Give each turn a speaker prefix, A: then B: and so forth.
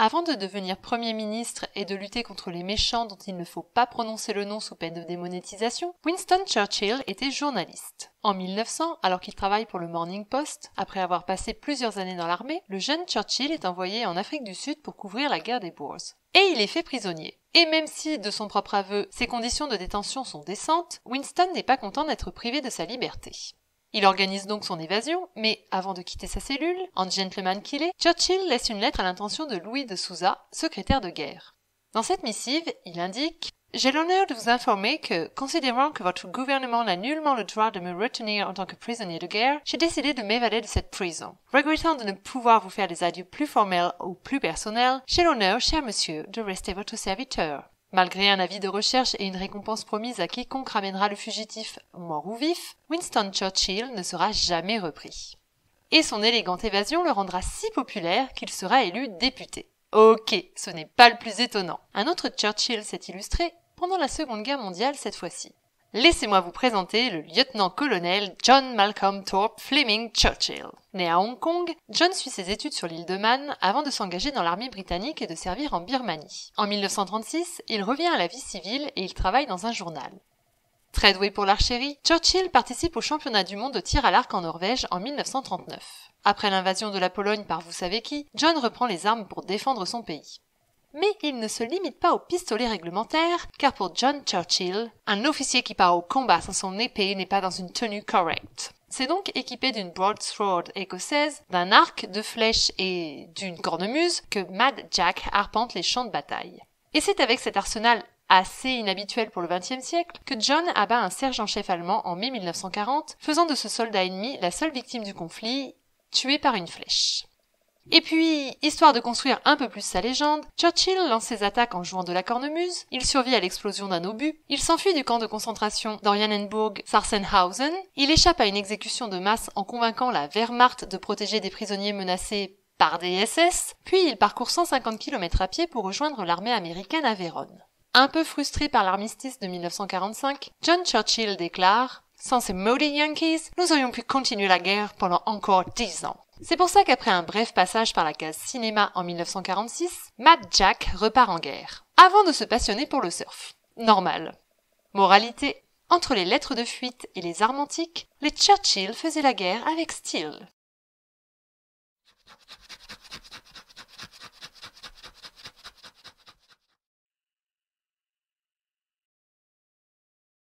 A: Avant de devenir Premier ministre et de lutter contre les méchants dont il ne faut pas prononcer le nom sous peine de démonétisation, Winston Churchill était journaliste. En 1900, alors qu'il travaille pour le Morning Post, après avoir passé plusieurs années dans l'armée, le jeune Churchill est envoyé en Afrique du Sud pour couvrir la guerre des Boers. Et il est fait prisonnier. Et même si, de son propre aveu, ses conditions de détention sont décentes, Winston n'est pas content d'être privé de sa liberté. Il organise donc son évasion, mais avant de quitter sa cellule, en gentleman qu'il est, Churchill laisse une lettre à l'intention de Louis de Sousa, secrétaire de guerre. Dans cette missive, il indique « J'ai l'honneur de vous informer que, considérant que votre gouvernement n'a nullement le droit de me retenir en tant que prisonnier de guerre, j'ai décidé de m'évader de cette prison. Regrettant de ne pouvoir vous faire des adieux plus formels ou plus personnels, j'ai l'honneur, cher monsieur, de rester votre serviteur. » Malgré un avis de recherche et une récompense promise à quiconque ramènera le fugitif, mort ou vif, Winston Churchill ne sera jamais repris. Et son élégante évasion le rendra si populaire qu'il sera élu député. Ok, ce n'est pas le plus étonnant. Un autre Churchill s'est illustré pendant la Seconde Guerre mondiale cette fois-ci. Laissez-moi vous présenter le lieutenant-colonel John Malcolm Thorpe Fleming Churchill. Né à Hong Kong, John suit ses études sur l'île de Man avant de s'engager dans l'armée britannique et de servir en Birmanie. En 1936, il revient à la vie civile et il travaille dans un journal. Très doué pour l'archérie, Churchill participe au championnat du monde de tir à l'arc en Norvège en 1939. Après l'invasion de la Pologne par vous savez qui, John reprend les armes pour défendre son pays. Mais il ne se limite pas aux pistolets réglementaires, car pour John Churchill, un officier qui part au combat sans son épée n'est pas dans une tenue correcte. C'est donc équipé d'une broadsword écossaise, d'un arc, de flèches et d'une cornemuse que Mad Jack arpente les champs de bataille. Et c'est avec cet arsenal assez inhabituel pour le XXe siècle que John abat un sergent-chef allemand en mai 1940, faisant de ce soldat ennemi la seule victime du conflit, tué par une flèche. Et puis, histoire de construire un peu plus sa légende, Churchill lance ses attaques en jouant de la cornemuse, il survit à l'explosion d'un obus, il s'enfuit du camp de concentration d'Oranienburg-Sachsenhausen, il échappe à une exécution de masse en convainquant la Wehrmacht de protéger des prisonniers menacés par des SS, puis il parcourt 150 km à pied pour rejoindre l'armée américaine à Vérone. Un peu frustré par l'armistice de 1945, John Churchill déclare « Sans ces maudits Yankees, nous aurions pu continuer la guerre pendant encore 10 ans. » C'est pour ça qu'après un bref passage par la case cinéma en 1946, Mad Jack repart en guerre, avant de se passionner pour le surf. Normal. Moralité, entre les lettres de fuite et les armes antiques, les Churchill faisaient la guerre avec style.